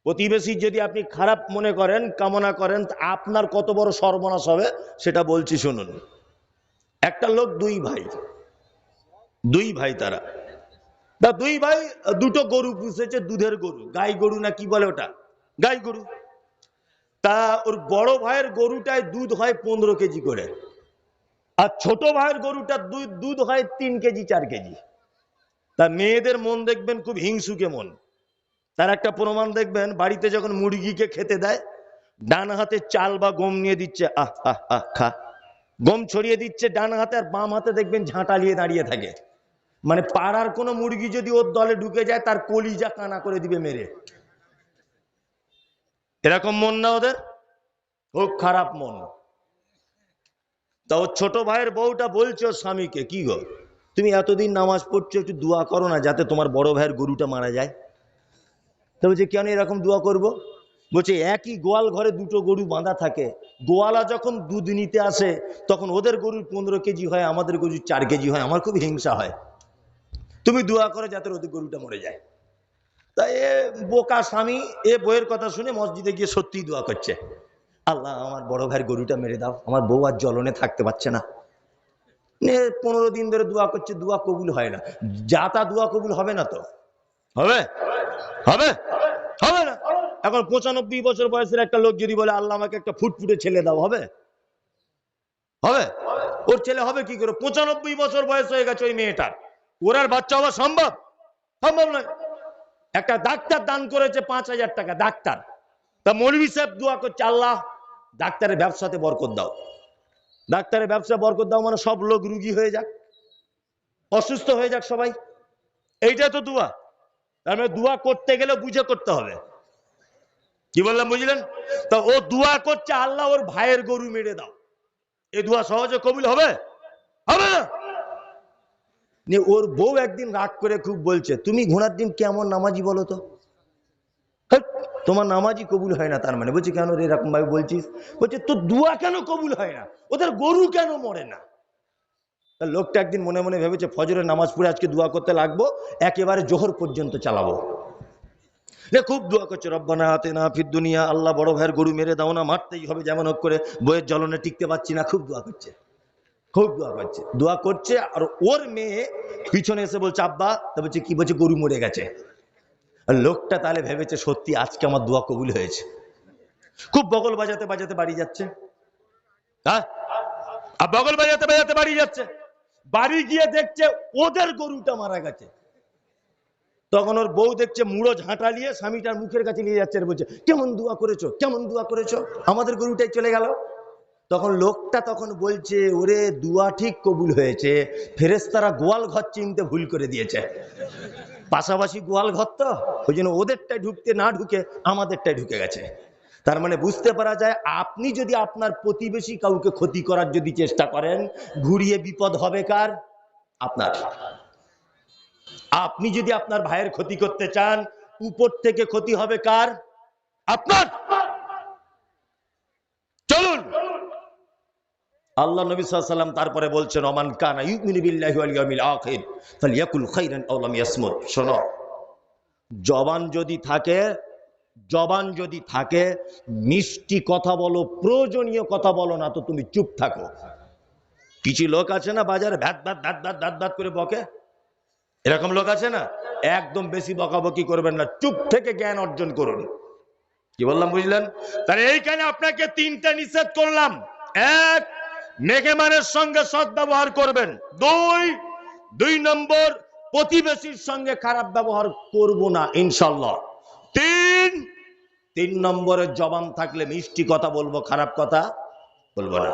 প্রতিবেশীর যদি আপনি খারাপ মনে করেন, কামনা করেন, আপনার কত বড় সর্বনাশ হবে সেটা বলছি শুনুন। একটা লোক দুই ভাই তারা দুই ভাই দুটো গরু পুষেছে, দুধের গরু, গাই গরু না কি বলে ওটা, গাই গরু। তা ওর বড় ভাইয়ের গরুটায় দুধ হয় 15 কেজি করে, আর ছোট ভাইয়ের গরুটার দুধ হয় 3 কেজি 4 কেজি। তা মেয়েদের মন দেখবেন খুব হিংসুকে মন। তার একটা প্রমাণ দেখবেন, বাড়িতে যখন মুরগিকে খেতে দেয়, ডান হাতে চাল বা গম নিয়ে দিচ্ছে, আহ আহ আহ খা, গম ছড়িয়ে দিচ্ছে ডান হাতে, আর বাম হাতে দেখবেন ঝাঁটা নিয়ে দাঁড়িয়ে থাকে। মানে পাড়ার কোনো মুরগি যদি ওর দলে ঢুকে যায়, তার কলিজা কানা করে দিবে মেরে। এরকম মন না ওদের, খুব খারাপ মন। তা ওর ছোট ভাইয়ের বউটা বলছে ওর স্বামীকে, কি গো তুমি এতদিন নামাজ পড়ছো, একটু দোয়া করো না যাতে তোমার বড় ভাইয়ের গরুটা মারা যায়। তো বলছে কেন এরকম দোয়া করব? বলছে একই গোয়াল ঘরে দুটো গরু বাঁধা থাকে, গোয়ালা যখন দুধ নিতে আসে তখন ওদের গরুর 15 কেজি হয়, আমাদের গরুর 4 কেজি হয়, আমার খুব হিংসা হয়, তুমি দোয়া করো যাতে ওদের গরুটা মরে যায়। তাই এ বোকা স্বামী এ বইয়ের কথা শুনে মসজিদে গিয়ে সত্যি দোয়া করছে, আল্লাহ আমার বড় ভাইয়ের গরুটা মেরে দাও, আমার বউ আর জ্বলনে থাকতে পারছে না। 15 দিন ধরে দোয়া করছে, দোয়া কবুল হয় না। যা তা দোয়া কবুল হবে না তো, হবে হবে হবে না। এখন 95 বছর বয়সের একটা লোক যদি বলে আল্লাহ আমাকে একটা ফুটফুটে ছেলে দাও, হবে? হবে? ওর ছেলে হবে কি করে? 95 বছর বয়স হয়ে গেছে ওই মেয়েটার, ওর আর বাচ্চা হওয়া সম্ভব? সম্ভব নয়। একটা ডাক্তার দান করেছে 5000 টাকা, ডাক্তার। তা মৌলভী সাহেব দোয়া করছে, আল্লাহ ডাক্তারের ব্যবসাতে বরকত দাও, ডাক্তারের ব্যবসা বরকত দাও, মানে সব লোক রুগী হয়ে যাক, অসুস্থ হয়ে যাক সবাই, এইটা তো দোয়া। তার মানে দোয়া করতে গেলে বুঝে করতে হবে। কি বললাম বুঝলেন? তা ও দোয়া করছে আল্লাহ ওর ভাইয়ের গরু মেরে দাও, এই দোয়া সহজে কবুল হবে? হবে না। ওর বউ একদিন রাগ করে খুব বলছে, তুমি ঘোড়ার দিন কেমন নামাজি বলো তো, তোমার নামাজি কবুল হয় না। তার মানে বলছে কেন রে এরকম ভাবে বলছিস? বলছে তোর দোয়া কেন কবুল হয় না, ওদের গরু কেন মরে না? লোকটা একদিন মনে মনে ভেবেছে ফজরের নামাজ পড়ে আজকে দোয়া করতে লাগবো, একেবারে জোহর পর্যন্ত চালাবো। খুব দোয়া করছে, রব্বানা আতিনা ফিদ দুনিয়া, আল্লাহ বড় ভাইয়ের গরু মেরে দাও না, মারতেই হবে যেমন হোক করে, বইয়ের জ্বলনে টিকতে পারছি না। খুব দোয়া করছে, খুব দোয়া করছে। আর ওর মেয়ে পিছনে এসে বলছে আব্বা, তা বলছে কি? বলছে গরু মরে গেছে। আর লোকটা তাহলে ভেবেছে সত্যি আজকে আমার দোয়া কবুল হয়েছে। খুব বগল বাজাতে বাজাতে বাড়ি যাচ্ছে, হ্যাঁ, বগল বাজাতে বাজাতে বাড়ি যাচ্ছে, বাড়ি গিয়ে দেখছে ওদের গরুটা মারা গেছে। তখন ওর বউ দেখছে মুড়ো ঝাঁটা নিয়ে স্বামীটার মুখের কাছে নিয়ে যাচ্ছে, আর বলছে কেমন দোয়া করেছো, কেমন দোয়া করেছো, আমাদের গরুটাই চলে গেল। তখন লোকটা তখন বলছে, ওরে দোয়া ঠিক কবুল হয়েছে, ফেরেশতারা গোয়াল ঘর চিনতে ভুল করে দিয়েছে, পাশাপাশি গোয়াল ঘর তো, ওই জন্য ওদেরটাই ঢুকতে না ঢুকে আমাদেরটাই ঢুকে গেছে। তার মানে বুঝতে পারা যায়, আপনি যদি আপনার প্রতিবেশী কাউকে ক্ষতি করার যদি চেষ্টা করেন, ঘুরিয়ে বিপদ হবে কার? আপনার। আপনি যদি আপনার ভাইয়ের ক্ষতি করতে চান, উপর থেকে ক্ষতি হবে কার? আপনার। চলুন, আল্লাহ নবী সাল্লাল্লাহু আলাইহি ওয়াসাল্লাম তারপরে বলছেন, ওমান কানা ইউমিনু বিল্লাহি ওয়াল ইয়াউমিল আখির ফালইয়াকুল খাইরান আও লাম ইয়াসমুত। শোনো, জবান যদি থাকে মিষ্টি কথা বলো, প্রয়োজনীয় কথা বলো না তো তুমি চুপ থাকো। কিছু লোক আছে না বাজারে ভ্যাত ভ্যাত ভ্যাত ভ্যাত ভ্যাত ভ্যাত করে বকে, এরকম লোক আছে না? একদম বেশি বকাবকি করবেন না, চুপ থেকে জ্ঞান অর্জন করুন। কি বললাম বুঝলেন? তাহলে এইখানে আপনাকে 3টা নিষেধ করলাম। 1, মেহমানের সঙ্গে সৎ ব্যবহার করবেন। 2 নম্বর, প্রতিবেশীর সঙ্গে খারাপ ব্যবহার করব না ইনশাআল্লাহ। 3 নম্বরের জবান থাকলে মিষ্টি কথা বলবো, খারাপ কথা বলবো না।